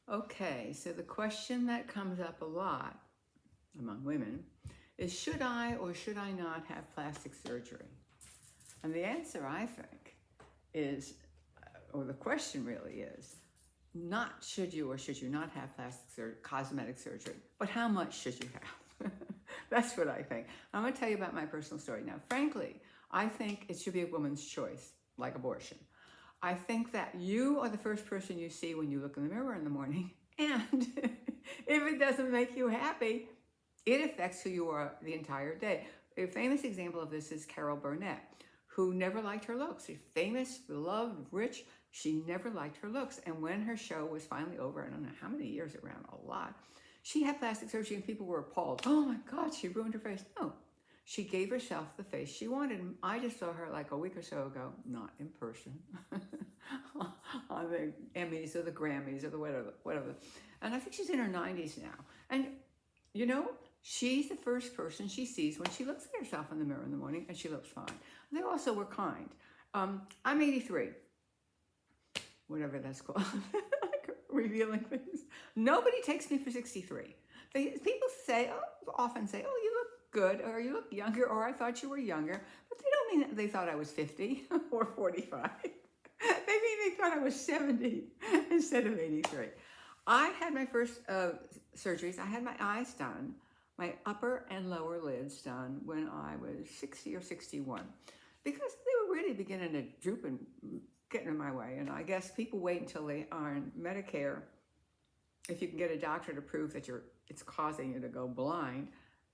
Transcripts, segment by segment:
Okay, so the question that comes up a lot among women is should I or should I not have plastic surgery? And the answer, I think, is, or the question really is, not should you or should you not have cosmetic surgery, but how much should you have? That's what I think. I'm going to tell you about my personal story. Now, frankly, I think it should be a woman's choice, like abortion. I think that you are the first person you see when you look in the mirror in the morning. And if it doesn't make you happy, it affects who you are the entire day. A famous example of this is Carol Burnett, who never liked her looks. She's famous, beloved, rich. She never liked her looks. And when her show was finally over, I don't know how many years around, a lot, she had plastic surgery and people were appalled. Oh my God, she ruined her face. No, she gave herself the face she wanted. I just saw her like a week or so ago, not in person, on the Emmys or the Grammys or the whatever. And I think she's in her 90s now. And you know, she's the first person she sees when she looks at herself in the mirror in the morning, and she looks fine. They also were kind. I'm 83, whatever that's called, like revealing things. Nobody takes me for 63. People say, often say, oh, you look good, or you look younger, or I thought you were younger, but they don't mean that they thought I was 50 or 45. They mean they thought I was 70 instead of 83. I had my first surgeries. I had my eyes done, my upper and lower lids done when I was 60 or 61, because they were really beginning to droop and getting in my way. And I guess people wait until they are on Medicare. If you can get a doctor to prove that it's causing you to go blind,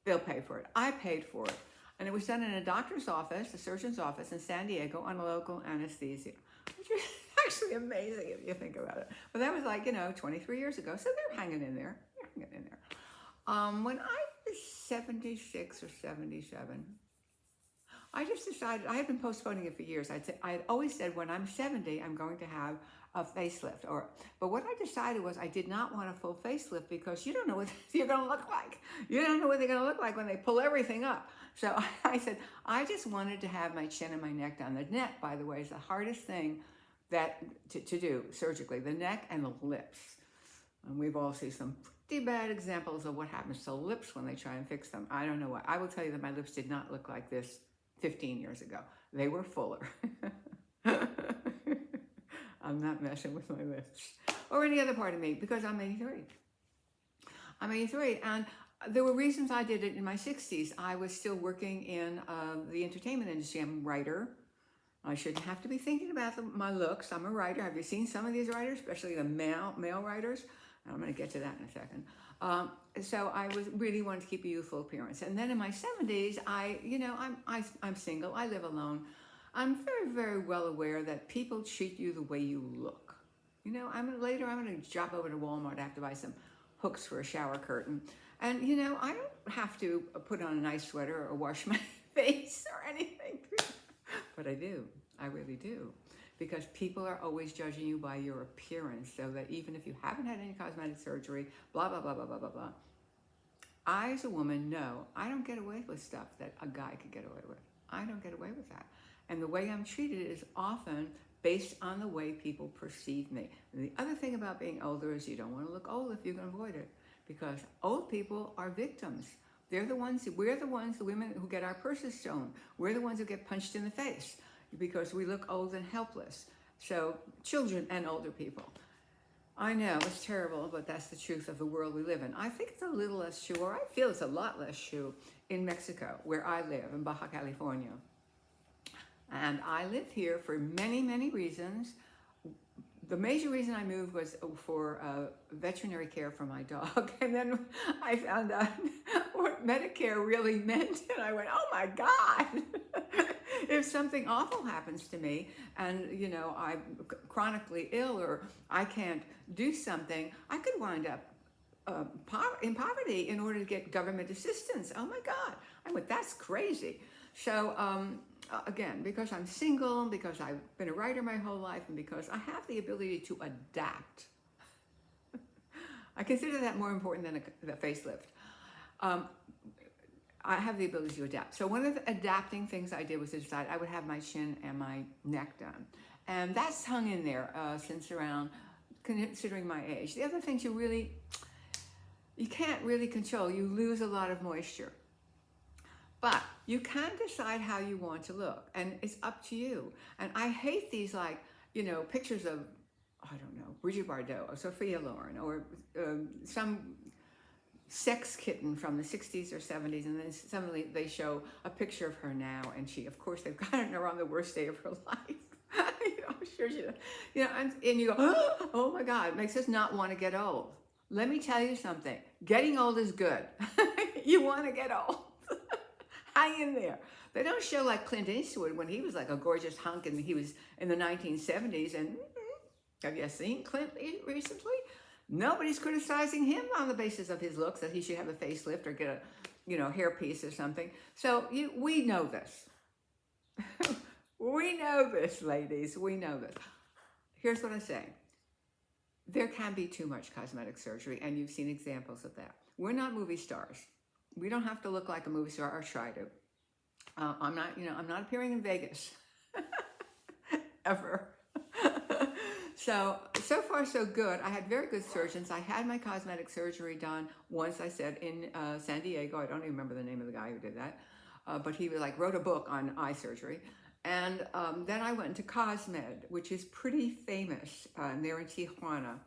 they'll pay for it. I paid for it. And it was done in a doctor's office, a surgeon's office in San Diego on local anesthesia, which is actually amazing if you think about it. But that was like, 23 years ago. So they're hanging in there. They're hanging in there. When I was 76 or 77, I just decided, I had been postponing it for years. I had always said when I'm 70, I'm going to have a facelift. But what I decided was I did not want a full facelift because you don't know what you're going to look like. You don't know what they're going to look like when they pull everything up. So I said, I just wanted to have my chin and my neck done. The neck, by the way, is the hardest thing to do surgically, the neck and the lips. And we've all seen some pretty bad examples of what happens to lips when they try and fix them. I don't know why. I will tell you that my lips did not look like this 15 years ago. They were fuller. I'm not messing with my lips or any other part of me because I'm 83. I'm 83, and there were reasons I did it in my 60s. I was still working in the entertainment industry. I'm a writer. I shouldn't have to be thinking about my looks. I'm a writer. Have you seen some of these writers, especially the male writers? I'm going to get to that in a second. So I really wanted to keep a youthful appearance. And then in my 70s, I'm single. I live alone. I'm very, very well aware that people treat you the way you look. Later I'm going to drop over to Walmart. I have to buy some hooks for a shower curtain. And, I don't have to put on a nice sweater or wash my face or anything. But I do. I really do. Because people are always judging you by your appearance, so that even if you haven't had any cosmetic surgery, blah, blah, blah, blah, blah, blah, blah. I, as a woman, know I don't get away with stuff that a guy could get away with. I don't get away with that. And the way I'm treated is often based on the way people perceive me. And the other thing about being older is you don't want to look old if you can avoid it, because old people are victims. We're the ones, the women who get our purses stolen. We're the ones who get punched in the face because we look old and helpless. So children and older people. I know, it's terrible, but that's the truth of the world we live in. I think it's a little less true, or I feel it's a lot less true in Mexico, where I live, in Baja California. And I lived here for many, many reasons. The major reason I moved was for veterinary care for my dog. And then I found out what Medicare really meant. And I went, oh my God, if something awful happens to me and, I'm chronically ill or I can't do something, I could wind up in poverty in order to get government assistance. Oh my God. I went, that's crazy. So, again, because I'm single, because I've been a writer my whole life, and because I have the ability to adapt, I consider that more important than the facelift. I have the ability to adapt. So one of the adapting things I did was to decide I would have my chin and my neck done. And that's hung in there since around considering my age. The other things you can't really control. You lose a lot of moisture. But you can decide how you want to look, and it's up to you. And I hate these, like, pictures of, I don't know, Brigitte Bardot or Sophia Loren or some sex kitten from the 60s or 70s, and then suddenly they show a picture of her now, and of course, they've gotten her on the worst day of her life. I'm sure she, and you go, oh my God, it makes us not want to get old. Let me tell you something. Getting old is good. You want to get old. Hang in there. They don't show like Clint Eastwood when he was like a gorgeous hunk and he was in the 1970s. And have you seen Clint recently? Nobody's criticizing him on the basis of his looks, that he should have a facelift or get a, hairpiece or something. So we know this. We know this, ladies. We know this. Here's what I say. There can be too much cosmetic surgery, and you've seen examples of that. We're not movie stars. We don't have to look like a movie star or try to. I'm not appearing in Vegas. Ever. So far so good. I had very good surgeons. I had my cosmetic surgery done once, I said, in San Diego. I don't even remember the name of the guy who did that. But he wrote a book on eye surgery. And then I went into Cosmed, which is pretty famous. And they're in Tijuana.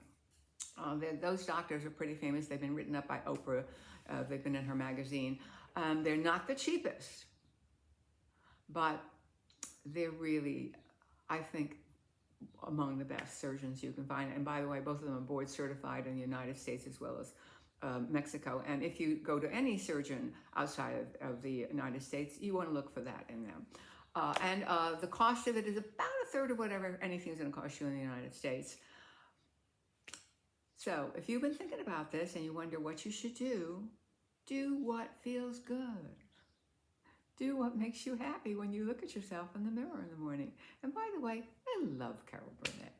Those doctors are pretty famous. They've been written up by Oprah. They've been in her magazine. They're not the cheapest, but they're really, I think, among the best surgeons you can find. And by the way, both of them are board certified in the United States as well as Mexico. And if you go to any surgeon outside of the United States, you want to look for that in them. And the cost of it is about a third of whatever anything's going to cost you in the United States. So if you've been thinking about this and you wonder what you should do what feels good. Do what makes you happy when you look at yourself in the mirror in the morning. And by the way, I love Carol Burnett.